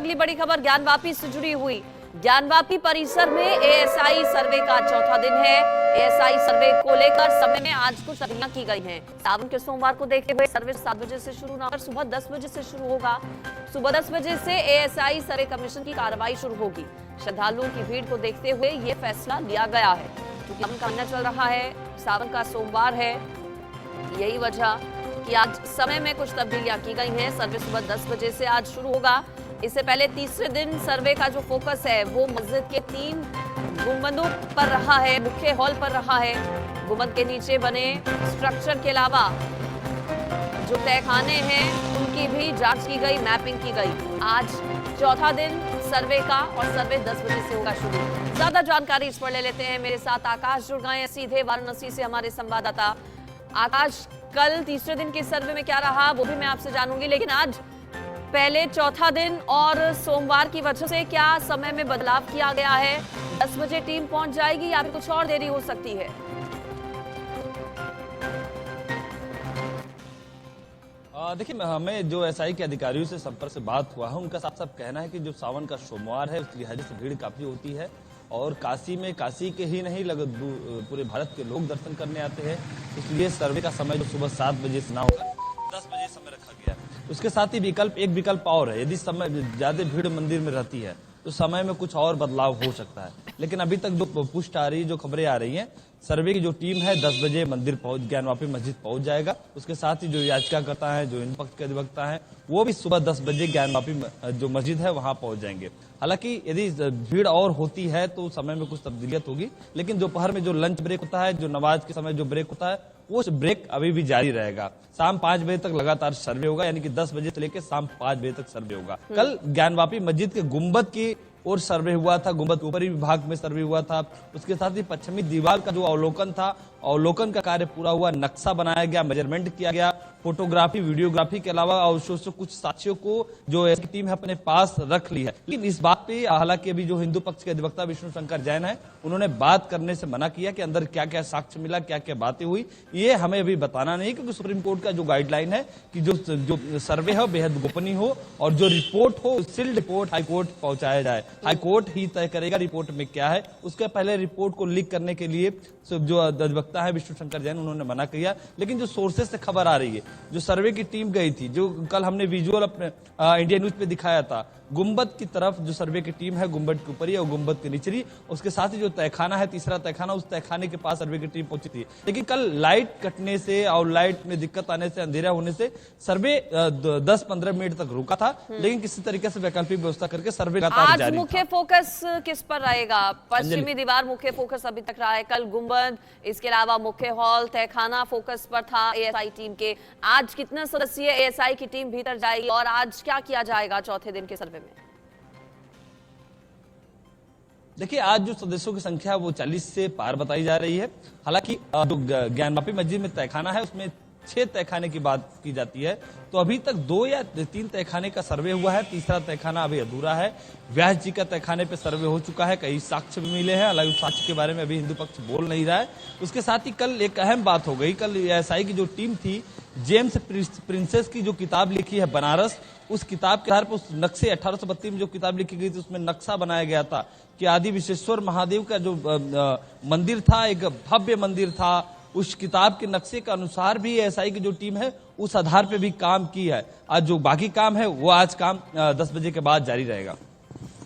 अगली बड़ी खबर ज्ञानवापी से जुड़ी हुई। ज्ञानवापी परिसर में एएसआई सर्वे का चौथा दिन है। एएसआई सर्वे को लेकर समय में आज कुछ तब्दीलियां की गई हैं। सावन के सोमवार को देखते हुए सर्वे 7 बजे से शुरू न होकर सुबह 10 बजे से शुरू होगा। सुबह 10 बजे से एएसआई सर्वे कमीशन की कार्रवाई शुरू होगी। श्रद्धालुओं की भीड़ को देखते हुए ये फैसला लिया गया है, क्योंकि सावन का महीना चल रहा है, सावन का सोमवार है। यही वजह कि आज समय में कुछ तब्दीलियां की गई हैं। सर्वे सुबह 10 बजे से आज शुरू होगा। इससे पहले तीसरे दिन सर्वे का जो फोकस है वो मस्जिद के 3 गुंबदों पर रहा है, मुख्य हॉल पर रहा है। गुंबद के नीचे बने स्ट्रक्चर के अलावा जो तहखाने हैं उनकी भी जांच की गई, मैपिंग की गई। आज चौथा दिन सर्वे का और सर्वे 10 बजे से होगा शुरू। ज्यादा जानकारी इस पर ले लेते हैं, मेरे साथ आकाश जुड़ गए हैं सीधे वाराणसी से, हमारे संवाददाता। आकाश, कल तीसरे दिन के सर्वे में क्या रहा वो भी मैं आपसे जानूंगी, लेकिन आज पहले चौथा दिन और सोमवार की वजह से क्या समय में बदलाव किया गया है? 10 बजे टीम पहुंच जाएगी या फिर कुछ और देरी हो सकती है? देखिए, हमें जो एसआई के अधिकारियों से संपर्क से बात हुआ है, उनका साफ साफ कहना है कि जो सावन का सोमवार है उसकी लिहाजे से भीड़ काफी होती है और काशी के ही नहीं पूरे भारत के लोग दर्शन करने आते हैं। इसलिए सर्वे का समय जो सुबह 7 बजे से ना होकर 10 बजे समय रखा गया है। उसके साथ ही एक विकल्प और है, यदि समय ज्यादा भीड़ मंदिर में रहती है तो समय में कुछ और बदलाव हो सकता है। लेकिन अभी तक जो पुष्ट आ रही है, जो खबरें आ रही हैं, सर्वे की जो टीम है 10 बजे मंदिर ज्ञानवापी मस्जिद पहुंच जाएगा। उसके साथ ही जो याचिकाकर्ता है, जो हिंदू पक्ष के अधिवक्ता है, वो भी सुबह 10 बजे ज्ञानवापी जो मस्जिद है वहां पहुंच जाएंगे। हालांकि यदि भीड़ और होती है तो समय में कुछ तब्दीलियत होगी, लेकिन दोपहर में जो लंच ब्रेक होता है, जो नमाज के समय जो ब्रेक होता है, वो ब्रेक अभी भी जारी रहेगा। शाम 5 बजे तक लगातार सर्वे होगा, यानी कि 10 बजे से लेकर शाम 5 बजे तक सर्वे होगा। कल ज्ञानवापी मस्जिद के गुंबद की और सर्वे हुआ था, गुंबद के ऊपरी विभाग में सर्वे हुआ था। उसके साथ ही पश्चिमी दीवार का जो अवलोकन था, अवलोकन का कार्य पूरा हुआ, नक्शा बनाया गया, मेजरमेंट किया गया, फोटोग्राफी वीडियोग्राफी के अलावा और कुछ साक्ष्यों को जो ऐसी टीम है अपने पास रख ली है। लेकिन इस बात पे हालांकि अभी जो हिंदू पक्ष के अधिवक्ता विष्णु शंकर जैन है, उन्होंने बात करने से मना किया कि अंदर क्या क्या साक्ष्य मिला, क्या क्या बातें हुई, ये हमें अभी बताना नहीं, क्योंकि सुप्रीम कोर्ट का जो गाइडलाइन है कि जो सर्वे हो बेहद गोपनीय हो और जो रिपोर्ट हो सील्ड रिपोर्ट हाईकोर्ट पहुंचाया जाए। हाईकोर्ट ही तय करेगा रिपोर्ट में क्या है। उसके पहले रिपोर्ट को लीक करने के लिए जो अधिवक्ता है विष्णु शंकर जैन, उन्होंने मना किया। लेकिन जो सोर्सेस से खबर आ रही है, जो सर्वे की टीम गई थी, जो कल हमने विजुअल अपने इंडिया न्यूज पे दिखाया था, गुंबद की तरफ जो सर्वे की टीम है, गुंबद के ऊपरी और गुंबद के निचली, उसके साथ ही जो तहखाना है, तीसरा तहखाना, उस तहखाने के पास सर्वे की टीम पहुंची थी। लेकिन कल लाइट कटने से और लाइट में दिक्कत आने से, अंधेरा होने से सर्वे 10-15 मिनट तक रुका था। लेकिन किसी तरीके से वैकल्पिक व्यवस्था करके सर्वे लगातार जारी था। मुख्य फोकस किस पर रहेगा? पश्चिमी दीवार मुख्य फोकस अभी तक रहा है, कल गुंबद, इसके अलावा मुख्य हॉल, तहखाना फोकस पर था एएसआई टीम के। आज कितने सदस्यीय एएसआई की टीम भीतर जाएगी और आज क्या किया जाएगा चौथे दिन के सर्वे में? देखिए, आज जो सदस्यों की संख्या है वो 40 से पार बताई जा रही है। हालांकि जो ज्ञानवापी मस्जिद में तहखाना है उसमें 6 तहखाने की बात की जाती है, तो अभी तक 2 या 3 तहखाने का सर्वे हुआ है, तीसरा तहखाना अभी अधूरा है। व्यास जी का तहखाने पे सर्वे हो चुका है, कई साक्ष्य भी मिले हैं, हालांकि साक्ष्य के बारे में अभी हिंदू पक्ष बोल नहीं रहा है। उसके साथ ही कल एक अहम बात हो गई, कल एएसआई की जो टीम थी, जेम्स प्रिंसेस की जो किताब लिखी है बनारस, उस किताब के आधार पर उस नक्शे 1832 में जो किताब लिखी गई थी उसमें नक्शा बनाया गया था कि आदि विश्वेश्वर महादेव का जो मंदिर था, एक भव्य मंदिर था। उस किताब के नक्शे के अनुसार भी एएसआई की जो टीम है उस आधार पे भी काम की है। आज जो बाकी काम है वो आज काम 10 बजे के बाद जारी रहेगा।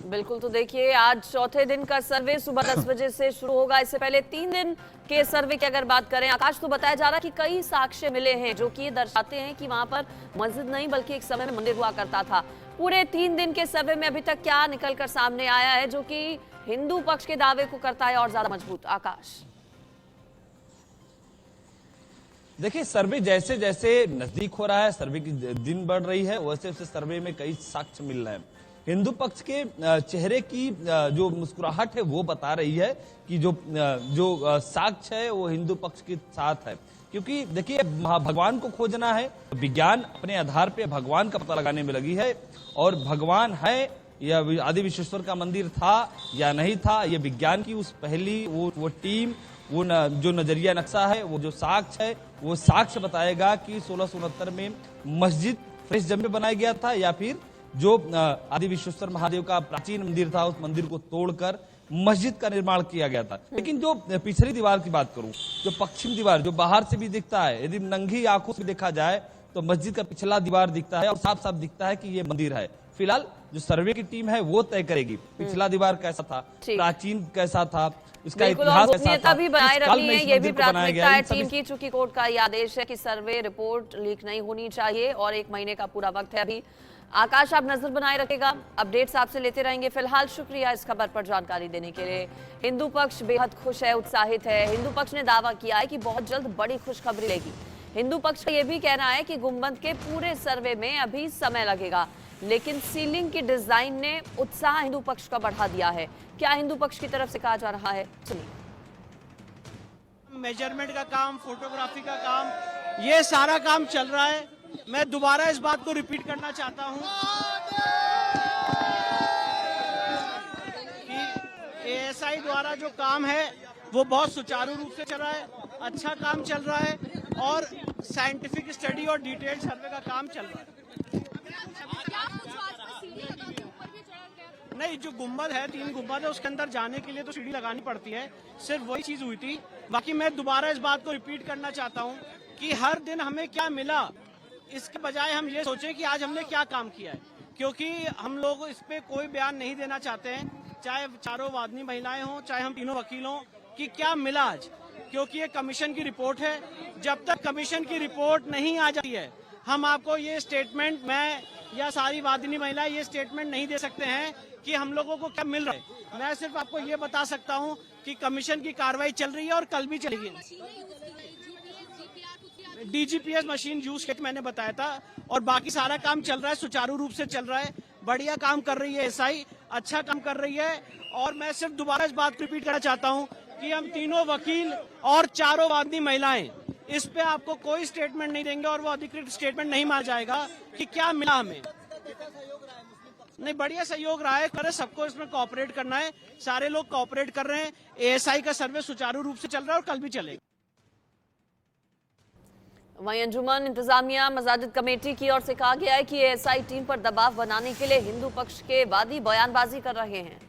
बिल्कुल, तो देखिए आज चौथे दिन का सर्वे सुबह 10 बजे से शुरू होगा। इससे पहले 3 दिन के सर्वे की अगर बात करें, आकाश, तो बताया जा रहा है कि कई साक्ष्य मिले हैं जो कि ये दर्शाते हैं कि वहां पर मस्जिद नहीं बल्कि एक समय में मंदिर हुआ करता था। पूरे 3 दिन के सर्वे में अभी तक क्या निकलकर सामने आया है जो कि हिंदू पक्ष के दावे को करता है और ज्यादा मजबूत? आकाश, देखिए, सर्वे जैसे जैसे नजदीक हो रहा है, सर्वे की दिन बढ़ रही है, वैसे वैसे सर्वे में कई साक्ष्य मिल रहे हैं। हिंदू पक्ष के चेहरे की जो मुस्कुराहट है वो बता रही है कि जो साक्ष्य है वो हिंदू पक्ष के साथ है। क्योंकि देखिए, भगवान को खोजना है, विज्ञान अपने आधार पे भगवान का पता लगाने में लगी है, और भगवान है या आदि विश्वेश्वर का मंदिर था या नहीं था, ये विज्ञान की उस पहली वो टीम, जो नजरिया नक्शा है, वो जो साक्ष्य है, वो साक्ष्य बताएगा कि 1669 में मस्जिद फ्रेश जम में बनाया गया था या फिर जो आदि विश्वेश्वर महादेव का प्राचीन मंदिर था, उस मंदिर को तोड़कर मस्जिद का निर्माण किया गया था। लेकिन जो पिछली दीवार की बात करूं, जो पश्चिम दीवार जो बाहर से भी दिखता है, यदि नंगी आंखों से देखा जाए तो मस्जिद का पिछला दीवार दिखता है और साफ साफ दिखता है कि ये मंदिर है। फिलहाल जो सर्वे की टीम है वो तय करेगी पिछला दीवार कैसा था, प्राचीन कैसा था, इसका इतिहास कैसा था, भी बनाए रखनी है, ये भी प्राथमिकता है टीम इन की। चूंकि कोर्ट का ये आदेश है कि सर्वे रिपोर्ट लीक नहीं होनी चाहिए और 1 महीने का पूरा वक्त है अभी। आकाश, आप नजर बनाए रखेगा, अपडेट्स आपसे लेते रहेंगे। फिलहाल शुक्रिया इस खबर पर जानकारी देने के लिए। हिंदू पक्ष बेहद खुश है, उत्साहित है। हिंदू पक्ष ने दावा किया है कि बहुत जल्द बड़ी खुशखबरी लेगी। हिंदू पक्ष का यह भी कहना है कि गुंबद के पूरे सर्वे में अभी समय लगेगा, लेकिन सीलिंग की डिजाइन ने उत्साह हिंदू पक्ष का बढ़ा दिया है। क्या हिंदू पक्ष की तरफ से कहा जा रहा है, सुनिए। मेजरमेंट का काम, फोटोग्राफी का काम, ये सारा काम चल रहा है। मैं दोबारा इस बात को रिपीट करना चाहता हूं कि एएसआई द्वारा जो काम है वो बहुत सुचारू रूप से चल रहा है, अच्छा काम चल रहा है और साइंटिफिक स्टडी और डिटेल सर्वे का काम चल रहा है। नहीं, जो गुंबद है, 3 गुंबद है, उसके अंदर जाने के लिए तो सीढ़ी लगानी पड़ती है, सिर्फ वही चीज हुई थी। बाकी मैं दोबारा इस बात को रिपीट करना चाहता हूं कि हर दिन हमें क्या मिला, इसके बजाय हम ये सोचें कि आज हमने क्या काम किया है, क्योंकि हम लोग इस पे कोई बयान नहीं देना चाहते हैं, चाहे चारों वादनी महिलाएं हों, चाहे हम तीनों वकील हों, कि क्या मिला आज, क्योंकि ये कमीशन की रिपोर्ट है। जब तक कमीशन की रिपोर्ट नहीं आ जाती है, हम आपको ये स्टेटमेंट, मैं या सारी वादिनी महिलाएं ये स्टेटमेंट नहीं दे सकते हैं कि हम लोगों को क्या मिल रहा है। मैं सिर्फ आपको ये बता सकता हूं कि कमीशन की कार्रवाई चल रही है और कल भी चलेगी। डीजीपीएस मशीन यूज करके मैंने बताया था, और बाकी सारा काम चल रहा है, सुचारू रूप से चल रहा है, बढ़िया काम कर रही है एसआई, अच्छा काम कर रही है। और मैं सिर्फ दोबारा इस बात को रिपीट करना चाहता हूं कि हम तीनों वकील और चारों वादनी महिलाएं इस पे आपको कोई स्टेटमेंट नहीं देंगे और वो अधिकृत स्टेटमेंट नहीं माना जाएगा कि क्या मिला हमें। नहीं, बढ़िया सहयोग रहा है, करे सबको इसमें कोऑपरेट करना है, सारे लोग कोऑपरेट कर रहे हैं। एएसआई का सर्वे सुचारू रूप से चल रहा है और कल भी चलेगा। वहीं अंजुमन इंतजामिया मसाजिद कमेटी की ओर से कहा गया है कि एएसआई टीम पर दबाव बनाने के लिए हिंदू पक्ष के वादी बयानबाजी कर रहे हैं।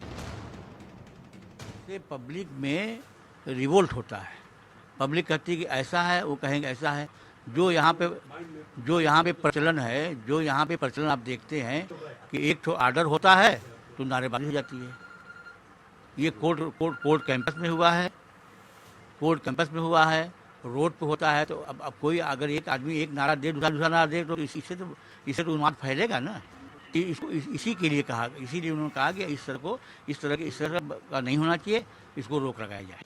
पब्लिक में रिवोल्ट होता है, पब्लिक कहती है कि ऐसा है, वो कहेंगे ऐसा है। जो यहाँ पे प्रचलन है, जो यहाँ पे प्रचलन आप देखते हैं कि एक तो आर्डर होता है तो नारेबाजी हो जाती है। ये कोर्ट कैंपस में हुआ है, रोड पे होता है। तो अब कोई अगर एक आदमी एक नारा दे, दूसरा नारा दे, तो इससे तो उन्माद फैलेगा ना। इसी के लिए कहा, इसीलिए उन्होंने कहा कि इस तरह का नहीं होना चाहिए, इसको रोक लगाया जाए।